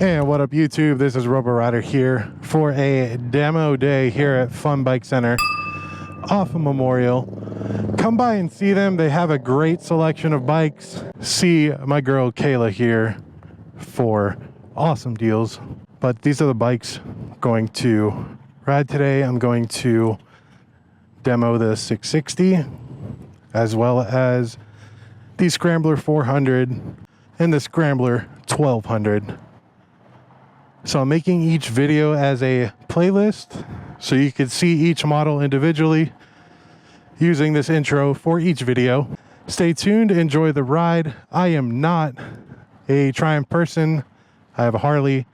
And what up YouTube, this is Robo Rider here for a demo day here at Fun Bike Center off of Memorial. Come by and see them, they have a great selection of bikes. See my girl Kayla here for awesome deals. But these are the bikes I'm going to ride today. I'm going to demo the 660 as well as the Scrambler 400 and the Scrambler 1200. So I'm making each video as a playlist so you can see each model individually using this intro for each video. Stay tuned, enjoy the ride. I am not a Triumph person. I have a Harley.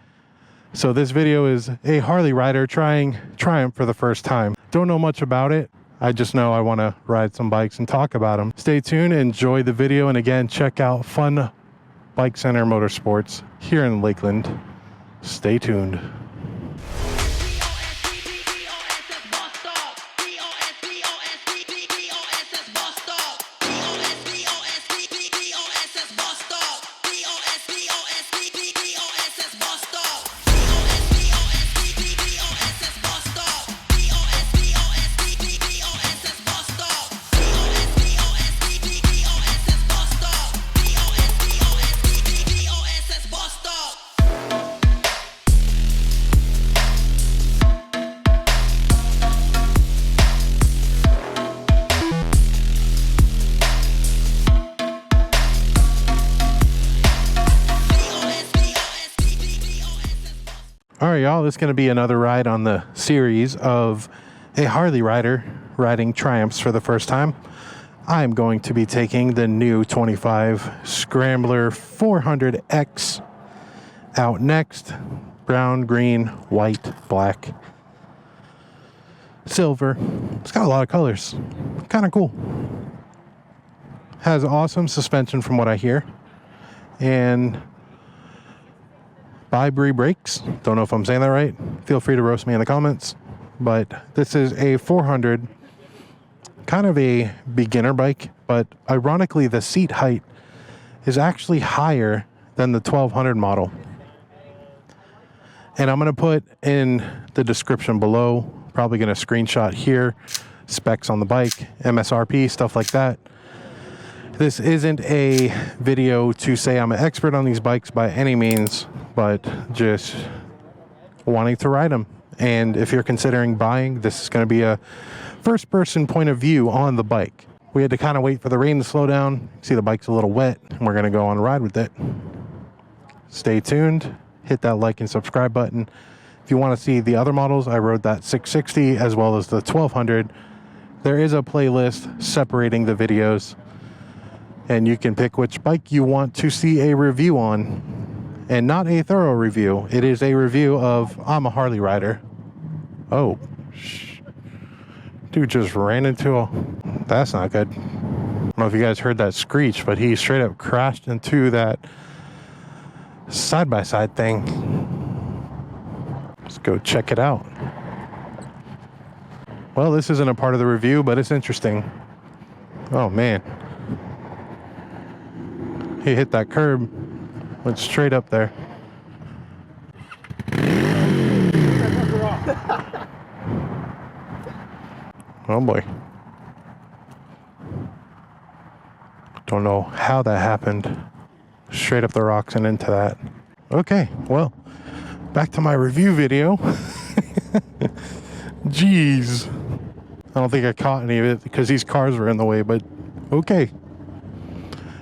So this video is a Harley rider trying Triumph for the first time. Don't know much about it. I just know I want to ride some bikes and talk about them. Stay tuned, enjoy the video, and again, check out Fun Bike Center Motorsports here in Lakeland. Stay tuned. All right, y'all, this is going to be another ride on the series of a Harley rider riding Triumphs for the first time. I'm going to be taking the new 25 Scrambler 400X out next. Brown, green, white, black, silver. It's got a lot of colors. Kind of cool. Has awesome suspension from what I hear. And Bi-Brie brakes. Don't know if I'm saying that right. Feel free to roast me in the comments. But this is a 400, kind of a beginner bike, but ironically the seat height is actually higher than the 1200 model. And I'm going to put in the description below, probably going to screenshot here, specs on the bike, MSRP, stuff like that. This isn't a video to say I'm an expert on these bikes by any means, but just wanting to ride them. And if you're considering buying, this is going to be a first-person point of view on the bike. We had to kind of wait for the rain to slow down. See, the bike's a little wet, and we're going to go on a ride with it. Stay tuned. Hit that like and subscribe button. If you want to see the other models, I rode that 660 as well as the 1200. There is a playlist separating the videos, and you can pick which bike you want to see a review on. And not a thorough review. It is a review of, I'm a Harley rider. Oh, dude just ran into a, that's not good. I don't know if you guys heard that screech, but he straight up crashed into that side-by-side thing. Let's go check it out. Well, this isn't a part of the review, but it's interesting. Oh man. He hit that curb, went straight up there. Oh boy. Don't know how that happened. Straight up the rocks and into that. Okay, well, back to my review video. Jeez. I don't think I caught any of it because these cars were in the way, but okay.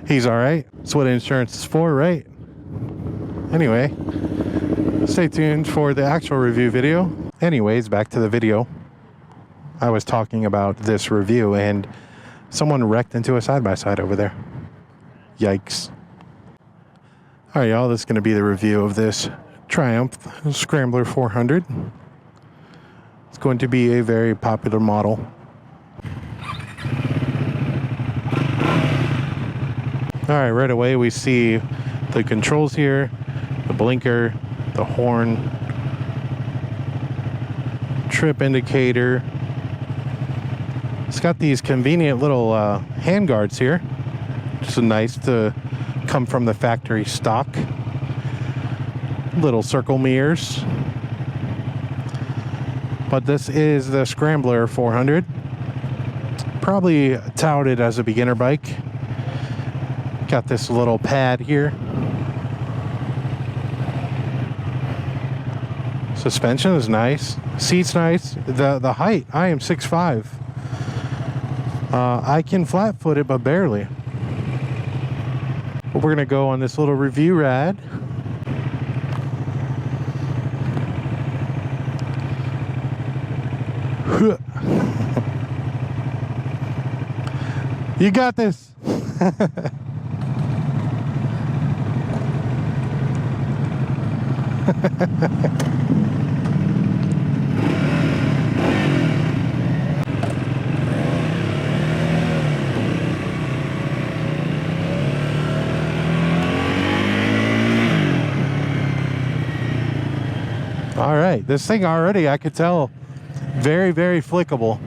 He's all right. That's what insurance is for, right? Anyway, stay tuned for the actual review video. Anyways, back to the video. I was talking about this review and someone wrecked into a side-by-side over there. Yikes. All right, y'all, this is going to be the review of this Triumph Scrambler 400. It's going to be a very popular model. All right, right away we see the controls here, the blinker, the horn, trip indicator. It's got these convenient little hand guards here. Just nice to come from the factory stock. little circle mirrors. But this is the Scrambler 400. Probably touted as a beginner bike. Got this little pad here. Suspension is nice. Seat's nice. The height, I am 6'5". I can flat foot it, but barely. But we're gonna go on this little review ride. You got this. All right, this thing already, I could tell, very, very flickable.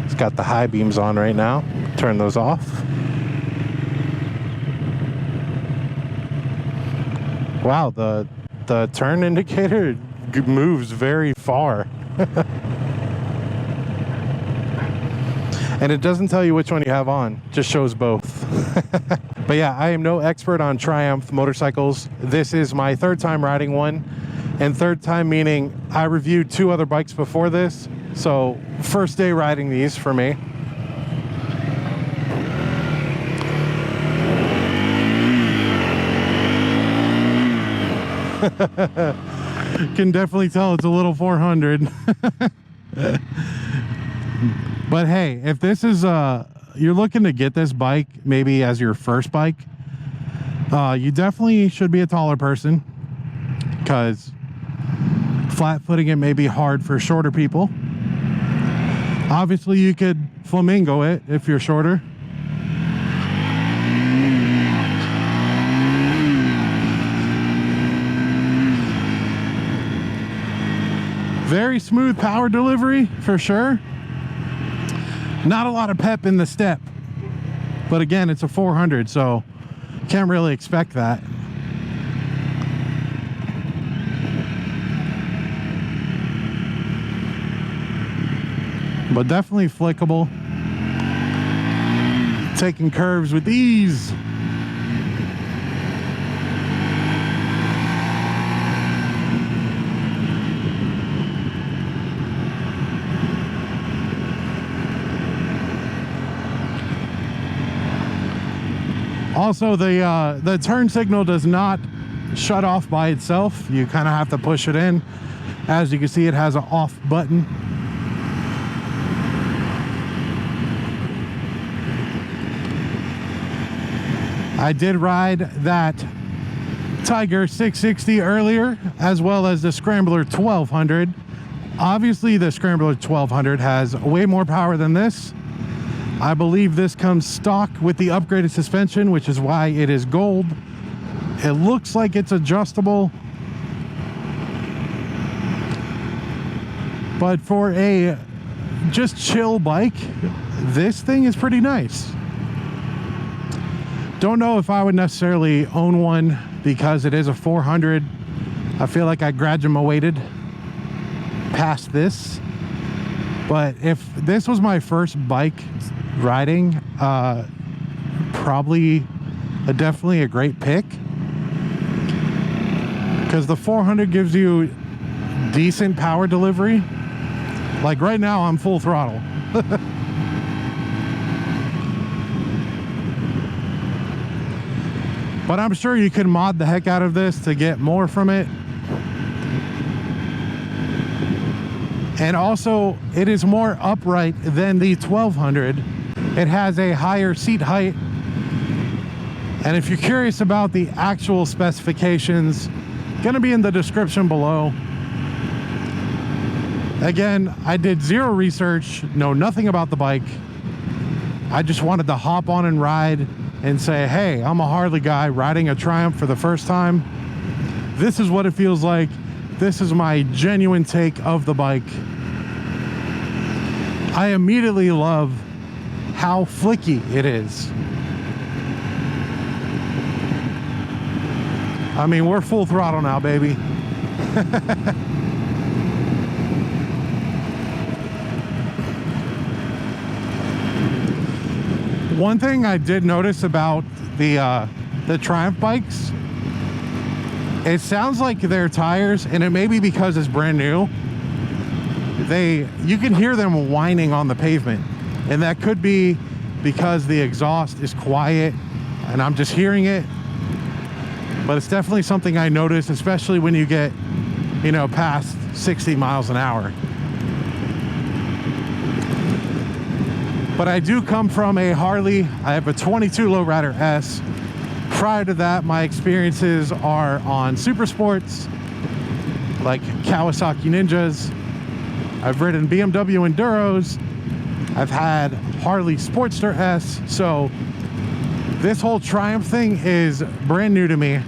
It's got the high beams on right now. Turn those off. Wow, the turn indicator moves very far. And it doesn't tell you which one you have on, just shows both. But yeah, I am no expert on Triumph motorcycles. This is my third time riding one, and third time meaning I reviewed 2 other bikes before this, so first day riding these for me. Can definitely tell it's a little 400. But hey, if this is you're looking to get this bike maybe as your first bike, you definitely should be a taller person, because flat footing it may be hard for shorter people. Obviously you could flamingo it if you're shorter. Very smooth power delivery for sure. Not a lot of pep in the step, but again, it's a 400, so can't really expect that. But definitely flickable. Taking curves with ease. Also, the turn signal does not shut off by itself. You kind of have to push it in. As you can see, it has an off button. I did ride that Tiger 660 earlier, as well as the Scrambler 1200. Obviously, the Scrambler 1200 has way more power than this. I believe this comes stock with the upgraded suspension, which is why it is gold. It looks like it's adjustable, but for a just chill bike, this thing is pretty nice. Don't know if I would necessarily own one because it is a 400. I feel like I graduated past this, but if this was my first bike riding, probably definitely a great pick, because the 400 gives you decent power delivery. Like right now I'm full throttle. But I'm sure you can mod the heck out of this to get more from it. And also, it is more upright than the 1200. It has a higher seat height. And if you're curious about the actual specifications, gonna be in the description below. Again, I did zero research, know nothing about the bike. I just wanted to hop on and ride and say, hey, I'm a Harley guy riding a Triumph for the first time. This is what it feels like. This is my genuine take of the bike. I immediately love how flicky it is. I mean, we're full throttle now, baby. One thing I did notice about the Triumph bikes, it sounds like their tires, and it may be because it's brand new, you can hear them whining on the pavement, and that could be because the exhaust is quiet and I'm just hearing it. But it's definitely something I notice, especially when you get, you know, past 60 miles an hour. But I do come from a Harley. I have a 22 Low Rider S. Prior to that, my experiences are on super sports like Kawasaki Ninjas. I've ridden BMW Enduros. I've had Harley Sportster S. So this whole Triumph thing is brand new to me.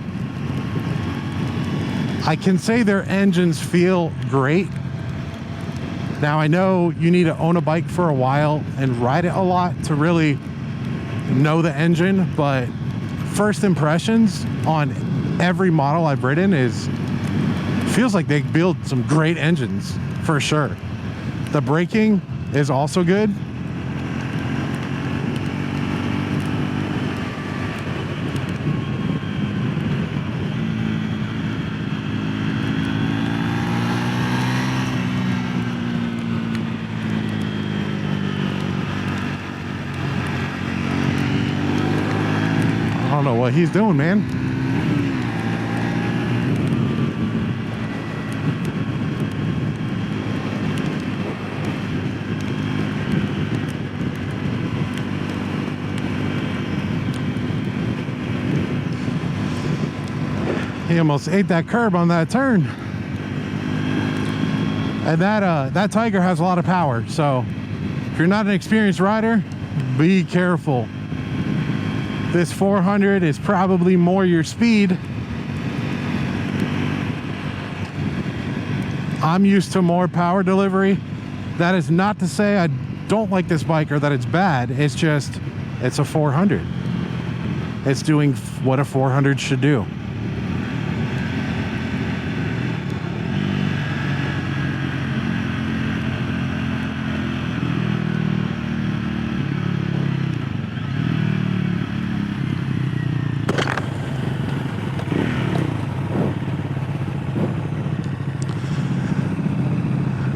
I can say their engines feel great. Now, I know you need to own a bike for a while and ride it a lot to really know the engine, but first impressions on every model I've ridden feels like they build some great engines for sure. The braking is also good. I don't know what he's doing, man. He almost ate that curb on that turn. And that Tiger has a lot of power, so if you're not an experienced rider, be careful. This 400 is probably more your speed. I'm used to more power delivery. That is not to say I don't like this bike or that it's bad. It's just, it's a 400. It's doing what a 400 should do.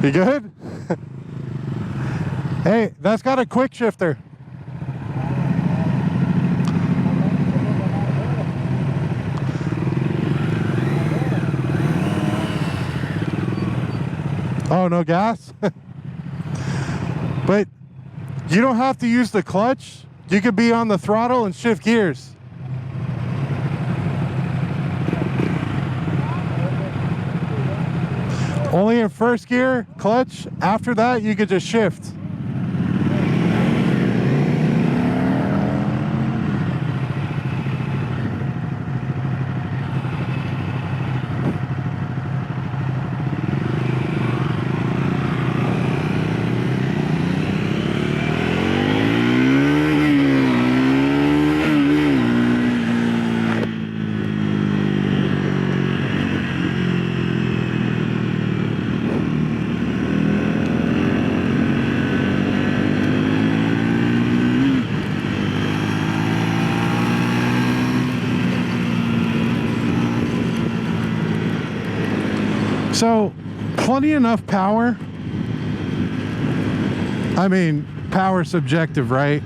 You good? Hey, that's got a quick shifter. Oh, no gas? But you don't have to use the clutch. You could be on the throttle and shift gears. Only in first gear, clutch. After that, you could just shift. So, plenty enough power. I mean, power subjective, right?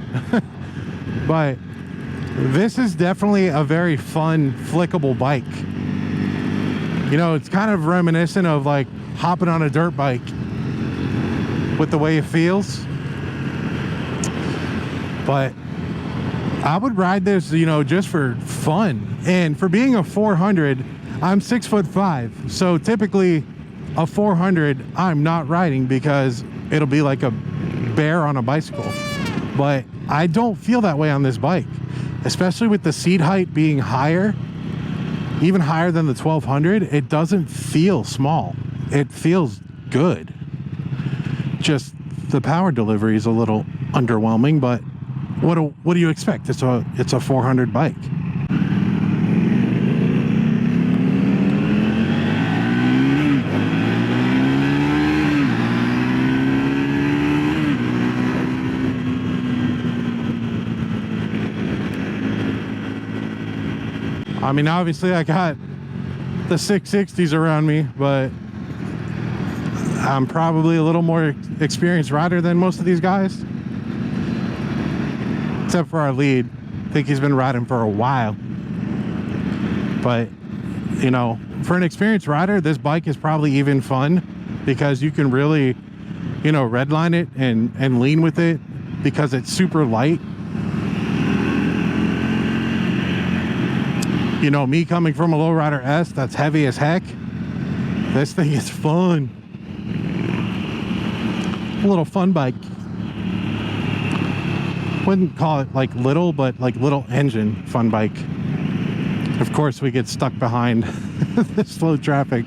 But this is definitely a very fun, flickable bike. You know, it's kind of reminiscent of like hopping on a dirt bike with the way it feels. But I would ride this, you know, just for fun. And for being a 400, I'm 6'5", so typically a 400 I'm not riding because it'll be like a bear on a bicycle. But I don't feel that way on this bike, especially with the seat height being higher, even higher than the 1200. It doesn't feel small. It feels good. Just the power delivery is a little underwhelming, but what do you expect? It's a 400 bike. I mean, obviously I got the 660s around me, but I'm probably a little more experienced rider than most of these guys. Except for our lead. I think he's been riding for a while. But, you know, for an experienced rider, this bike is probably even fun because you can really, you know, redline it and lean with it because it's super light. You know, me coming from a Low Rider S that's heavy as heck, this thing is fun. A little fun bike. Wouldn't call it like little, but like little engine fun bike. Of course, we get stuck behind the slow traffic.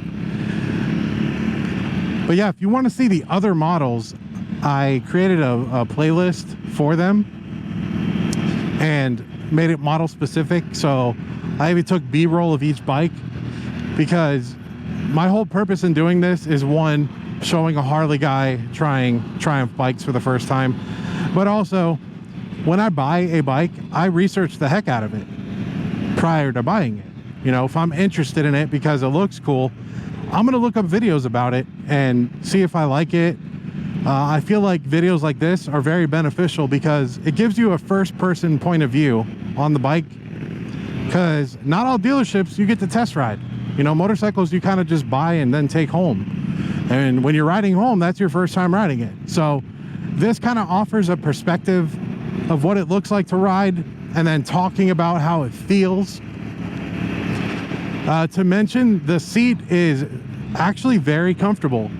But yeah, if you want to see the other models, I created a playlist for them and made it model specific. So I even took B-roll of each bike because my whole purpose in doing this is, one, showing a Harley guy trying Triumph bikes for the first time, but also when I buy a bike, I research the heck out of it prior to buying it. You know, if I'm interested in it because it looks cool, I'm gonna look up videos about it and see if I like it. I feel like videos like this are very beneficial because it gives you a first-person point of view on the bike, because not all dealerships you get to test ride. You know, motorcycles you kind of just buy and then take home, and when you're riding home, that's your first time riding it. So this kind of offers a perspective of what it looks like to ride, and then talking about how it feels. To mention, the seat is actually very comfortable.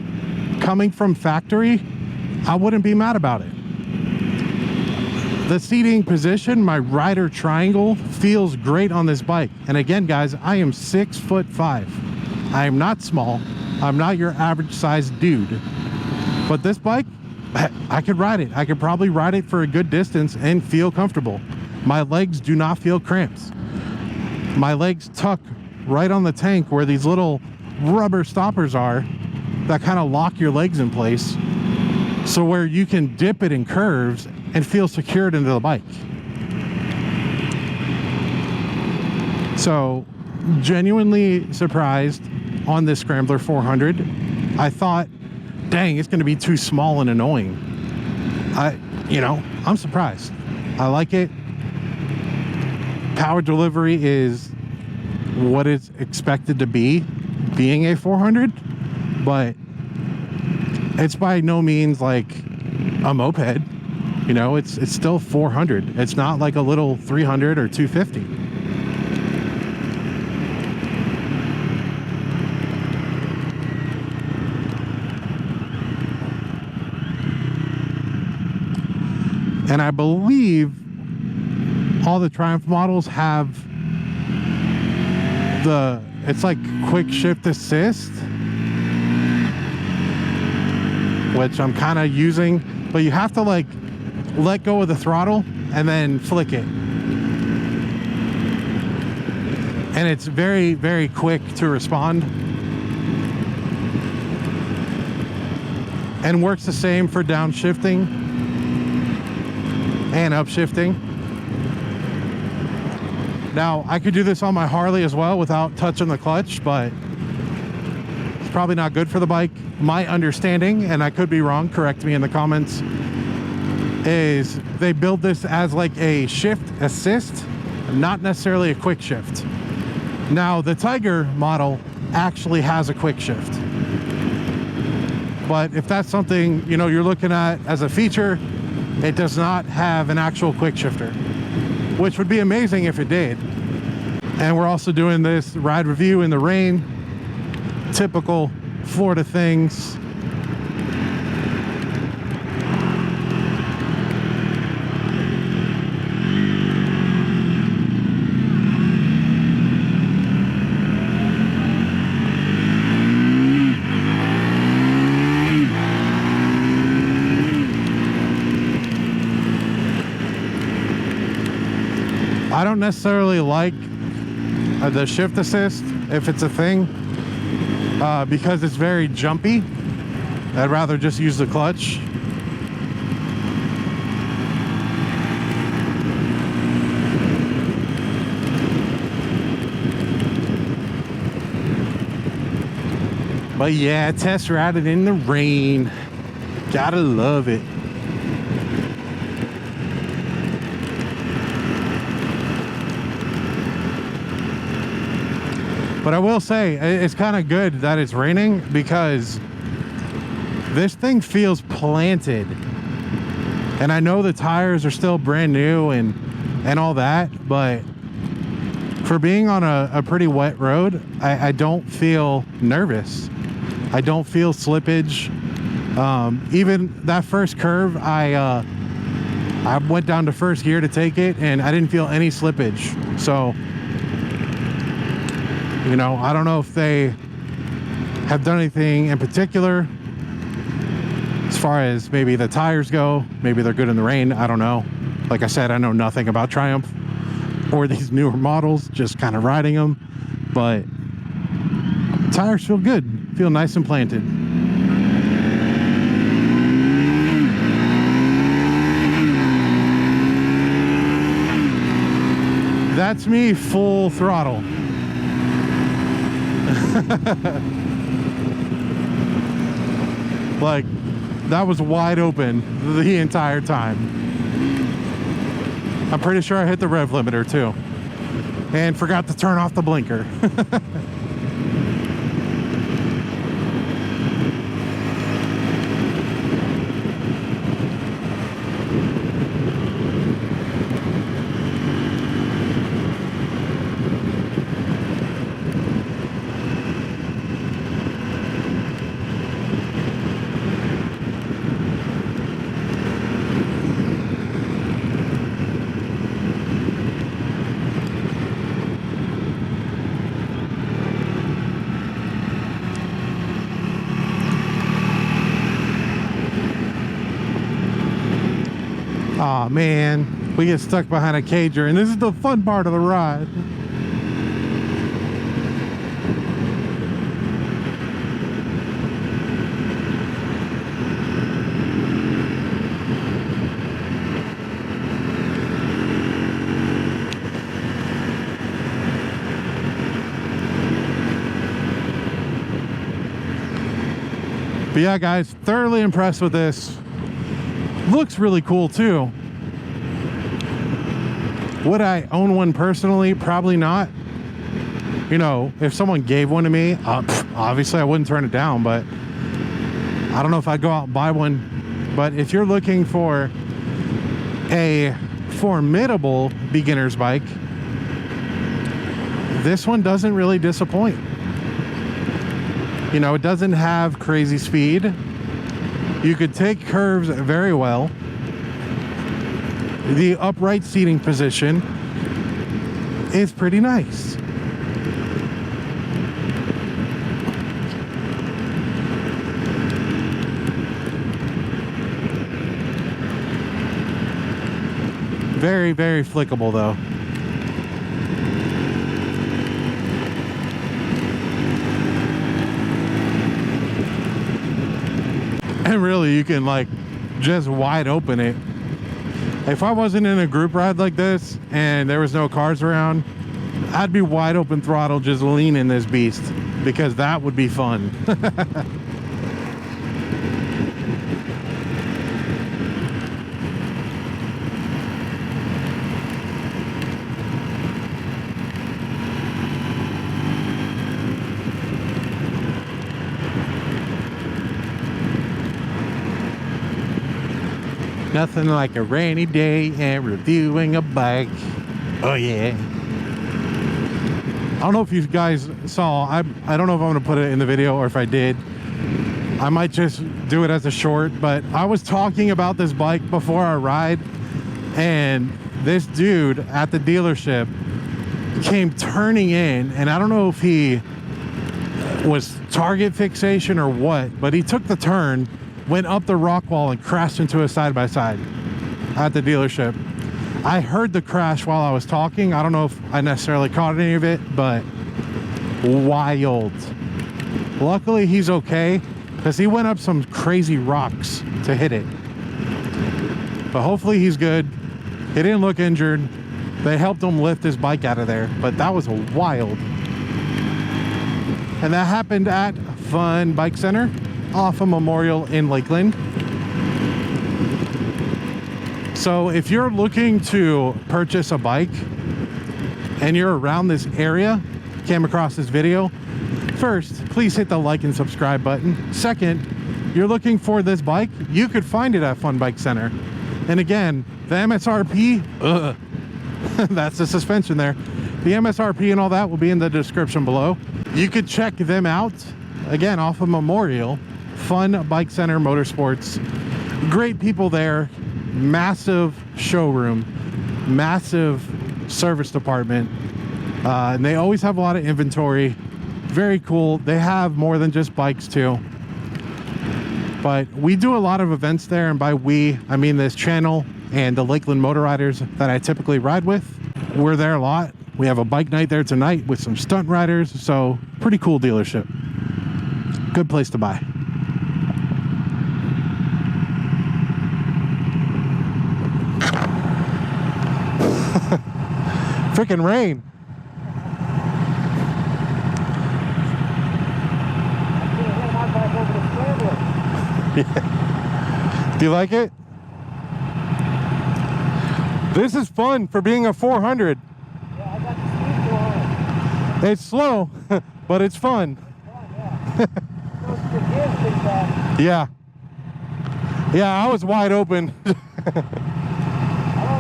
Coming from factory, I wouldn't be mad about it. The seating position, my rider triangle, feels great on this bike. And again, guys, I am 6'5". I am not small. I'm not your average sized dude. But this bike, I could ride it. I could probably ride it for a good distance and feel comfortable. My legs do not feel cramps. My legs tuck right on the tank where these little rubber stoppers are that kind of lock your legs in place, so where you can dip it in curves and feel secured into the bike. So genuinely surprised on this Scrambler 400. I thought, dang, it's going to be too small and annoying. I'm surprised. I like it. Power delivery is what it's expected to be, being a 400, but it's by no means like a moped. You know, it's still 400. It's not like a little 300 or 250. And I believe all the Triumph models have it's like quick shift assist, which I'm kind of using, but you have to like let go of the throttle and then flick it. And it's very, very quick to respond. And works the same for downshifting and upshifting. Now, I could do this on my Harley as well without touching the clutch, but it's probably not good for the bike. My understanding, and I could be wrong, correct me in the comments, is they build this as like a shift assist, not necessarily a quick shift. Now, the Tiger model actually has a quick shift. But if that's something, you know, you're looking at as a feature, it does not have an actual quick shifter, which would be amazing if it did. And we're also doing this ride review in the rain. Typical Florida things. I don't necessarily like the shift assist if it's a thing, because it's very jumpy. I'd rather just use the clutch. But yeah, test riding in the rain. Gotta love it. But I will say, it's kind of good that it's raining because this thing feels planted. And I know the tires are still brand new and all that, but for being on a pretty wet road, I don't feel nervous. I don't feel slippage. Even that first curve, I went down to first gear to take it, and I didn't feel any slippage. So, you know, I don't know if they have done anything in particular as far as maybe the tires go. Maybe they're good in the rain. I don't know. Like I said, I know nothing about Triumph or these newer models, just kind of riding them. But tires feel good, feel nice and planted. That's me full throttle. Like, that was wide open the entire time. I'm pretty sure I hit the rev limiter too, and forgot to turn off the blinker. Aw, man, we get stuck behind a cager, and this is the fun part of the ride. But yeah, guys, thoroughly impressed with this. Looks really cool too. Would I own one personally? Probably not. You know, if someone gave one to me, obviously I wouldn't turn it down, but I don't know if I'd go out and buy one. But if you're looking for a formidable beginner's bike, this one doesn't really disappoint. You know, it doesn't have crazy speed. You could take curves very well. The upright seating position is pretty nice. Very, very flickable though. And really, you can like just wide open it. If I wasn't in a group ride like this and there was no cars around, I'd be wide open throttle just leaning this beast, because that would be fun. Nothing like a rainy day and reviewing a bike. Oh yeah. I don't know if you guys saw, I don't know if I'm gonna put it in the video, or if I did, I might just do it as a short, but I was talking about this bike before our ride, and this dude at the dealership came turning in, and I don't know if he was target fixation or what, but he took the turn, went up the rock wall and crashed into a side-by-side at the dealership. I heard the crash while I was talking. I don't know if I necessarily caught any of it, but wild. Luckily he's okay, because he went up some crazy rocks to hit it. But hopefully he's good. He didn't look injured. They helped him lift his bike out of there, but that was wild. And that happened at Fun Bike Center off of Memorial in Lakeland. So if you're looking to purchase a bike and you're around this area, came across this video, first, please hit the like and subscribe button. Second, you're looking for this bike, you could find it at Fun Bike Center. And again, the MSRP, that's the suspension there. The MSRP and all that will be in the description below. You could check them out, again, off of Memorial, Fun Bike Center Motorsports. Great people there, massive showroom, massive service department, and they always have a lot of inventory. Very cool. They have more than just bikes too. But we do a lot of events there, and by we, I mean this channel and the Lakeland motor riders that I typically ride with. We're there a lot. We have a bike night there tonight with some stunt riders, so pretty cool dealership. Good place to buy. Freaking rain. Yeah. Do you like it? This is fun for being a 400. Yeah, I got the speed 400. It's slow, but it's fun. Yeah. Yeah, I was wide open. I don't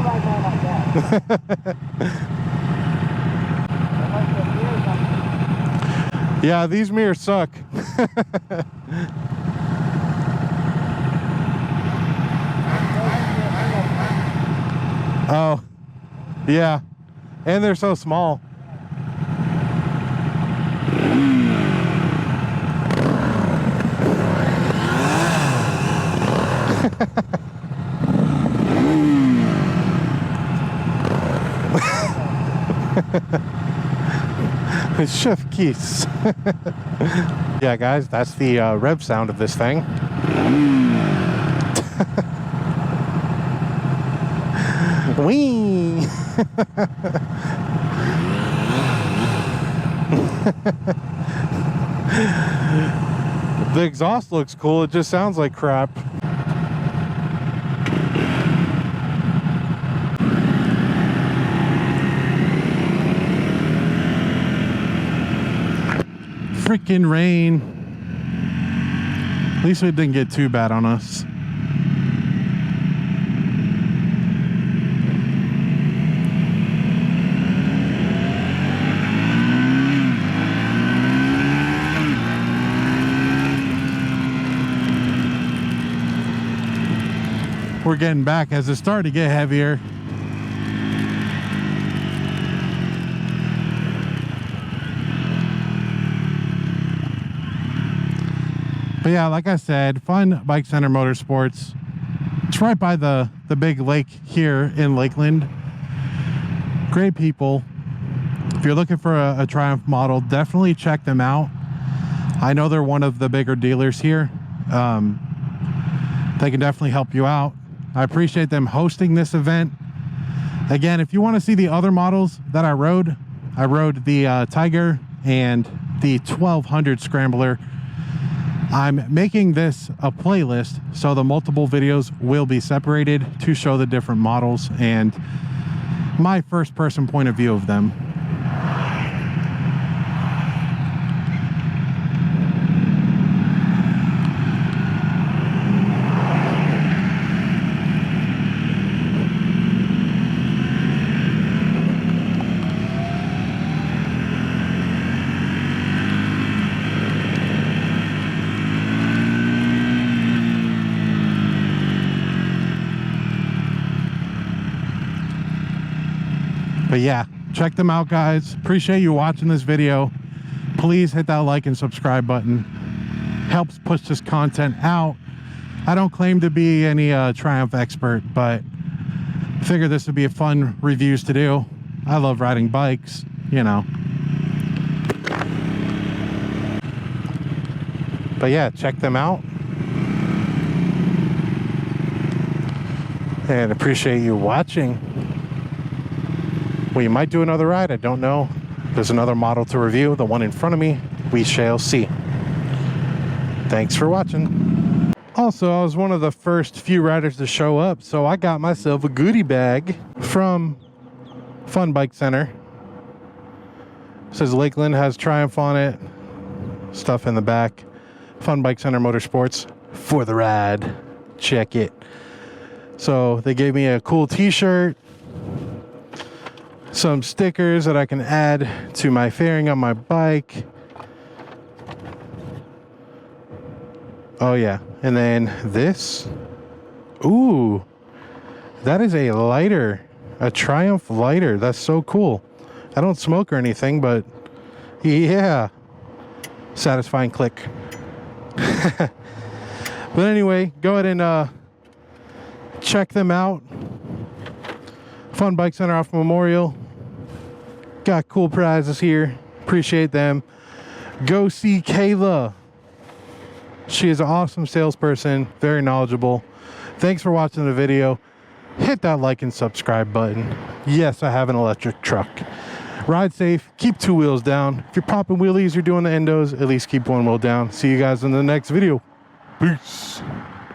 ride mine like that. Yeah, these mirrors suck. Oh, yeah, and they're so small. Chef Keys. Yeah, guys, that's the rev sound of this thing. Whee! The exhaust looks cool, it just sounds like crap. Freaking rain. At least it didn't get too bad on us. We're getting back as it started to get heavier. But yeah, like I said, Fun Bike Center Motorsports. It's right by the big lake here in Lakeland. Great people. If you're looking for a Triumph model, definitely check them out. I know they're one of the bigger dealers here. They can definitely help you out. I appreciate them hosting this event. Again, if you want to see the other models that I rode the Tiger and the 1200 Scrambler. I'm making this a playlist, so the multiple videos will be separated to show the different models and my first person point of view of them. But yeah, check them out, guys. Appreciate you watching this video. Please hit that like and subscribe button. Helps push this content out. I don't claim to be any Triumph expert, but I figure this would be a fun reviews to do. I love riding bikes, you know. But yeah, check them out. And appreciate you watching. We might do another ride, I don't know. There's another model to review, the one in front of me. We shall see. Thanks for watching. Also, I was one of the first few riders to show up, so I got myself a goodie bag from Fun Bike Center. It says Lakeland, has Triumph on it. Stuff in the back. Fun Bike Center Motorsports for the ride. Check it. So they gave me a cool t-shirt, some stickers that I can add to my fairing on my bike. Oh yeah, and then this. Ooh, that is a lighter, a Triumph lighter. That's so cool. I don't smoke or anything, but yeah, satisfying click. But anyway, go ahead and check them out. Fun Bike Center off Memorial. Got cool prizes here. Appreciate them. Go see Kayla. She is an awesome salesperson, very knowledgeable. Thanks for watching the video. Hit that like and subscribe button. Yes, I have an electric truck. Ride safe, keep 2 wheels down. If you're popping wheelies, you're doing the endos, at least keep 1 wheel down. See you guys in the next video. Peace.